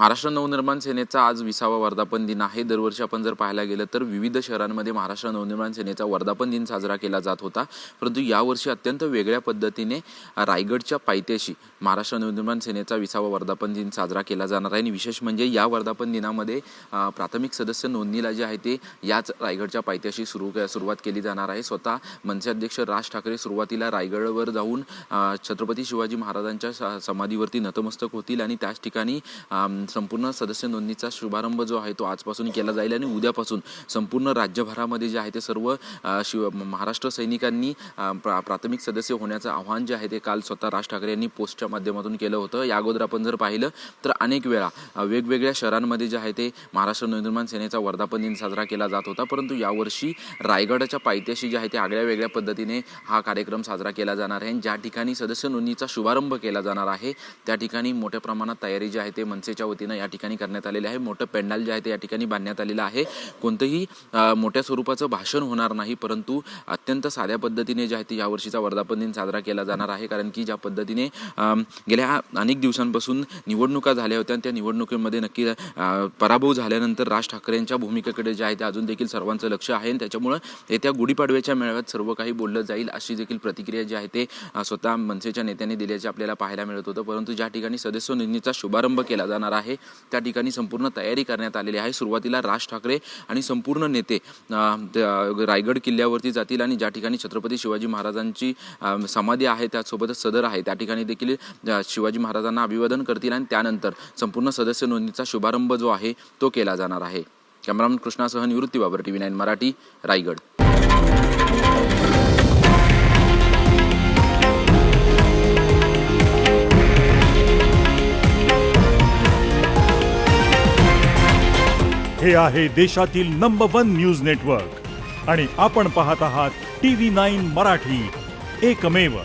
महाराष्ट्र नवनिर्माण सेनेचा आज 20वा वर्धापन दिन आहे। दरवर्षी आपण जर पाहायला गेलं तर विविध शहरांमध्ये महाराष्ट्र नवनिर्माण सेनेचा वर्धापन दिन साजरा केला जात होता, परंतु यावर्षी अत्यंत वेगळ्या पद्धतीने रायगडच्या पायथ्याशी महाराष्ट्र नवनिर्माण सेनेचा 20वा वर्धापन दिन साजरा केला जाणार आहे। आणि विशेष म्हणजे या वर्धापन दिनामध्ये प्राथमिक सदस्य नोंदणीला जे आहे ते याच रायगडच्या पायथ्याशी सुरुवात केली जाणार आहे। स्वतः मनसे अध्यक्ष राज ठाकरे सुरुवातीला रायगडवर जाऊन छत्रपती शिवाजी महाराजांच्या समाधीवरती नतमस्तक होतील आणि त्याच ठिकाणी संपूर्ण सदस्य नोंदणीचा शुभारंभ जो आहे तो आजपासून केला जाईल आणि उद्यापासून संपूर्ण राज्यभरामध्ये जे आहे ते सर्व महाराष्ट्र सैनिकांनी प्राथमिक सदस्य होण्याचं आव्हान जे आहे ते काल स्वतः राज ठाकरे यांनी पोस्टच्या माध्यमातून केलं होतं। या अगोदर आपण जर पाहिलं तर अनेक वेळा वेगवेगळ्या शहरांमध्ये जे आहे ते महाराष्ट्र नवनिर्माण सेनेचा वर्धापन दिन साजरा केला जात होता, परंतु यावर्षी रायगडच्या पायथ्याशी जे आहे ते आगळ्या वेगळ्या पद्धतीने हा कार्यक्रम साजरा केला जाणार आहे। ज्या ठिकाणी सदस्य नोंदणीचा शुभारंभ केला जाणार आहे त्या ठिकाणी मोठ्या प्रमाणात तयारी जी आहे ते मनसेच्या वतीनं या ठिकाणी करण्यात आलेले आहे। मोठं पेंडाल जे आहे ते या ठिकाणी बांधण्यात आलेलं आहे। कोणतंही मोठ्या स्वरूपाचं भाषण होणार नाही, परंतु अत्यंत साध्या पद्धतीने जे आहे ते यावर्षीचा वर्धापन दिन साजरा केला जाणार आहे। कारण की ज्या पद्धतीने गेल्या अनेक दिवसांपासून निवडणुका झाल्या होत्या, त्या निवडणुकीमध्ये नक्की पराभव झाल्यानंतर राज ठाकरेंच्या भूमिकेकडे जे आहे ते अजून देखील सर्वांचं लक्ष आहे आणि त्याच्यामुळे येत्या गुढीपाडव्याच्या मेळाव्यात सर्व काही बोललं जाईल अशी देखील प्रतिक्रिया जी आहे ते स्वतः मनसेच्या नेत्यांनी दिल्याचे आपल्याला पाहायला मिळत होतं। परंतु ज्या ठिकाणी सदस्य नोंदणीचा शुभारंभ केला जाणार आहे त्या ठिकाणी संपूर्ण तयारी करण्यात आलेली आहे। सुरुवातीला राज ठाकरे आणि संपूर्ण नेते रायगड किल्ल्यावरती जातील आणि ज्या ठिकाणी छत्रपती शिवाजी महाराजांची समाधी आहे त्यासोबतच सदर आहे त्या ठिकाणी देखील शिवाजी महाराजांना अभिवादन करतील आणि त्यानंतर संपूर्ण सदस्य नोंदणीचा शुभारंभ जो आहे तो केला जाणार आहे। कॅमेरामन कृष्णासह निवृत्ती बाबर, TV9 मराठी, रायगड। हे आहे देशातील नंबर 1 न्यूज नेटवर्क आणि आपण पाहत आहात TV9 मराठी, एकमेव।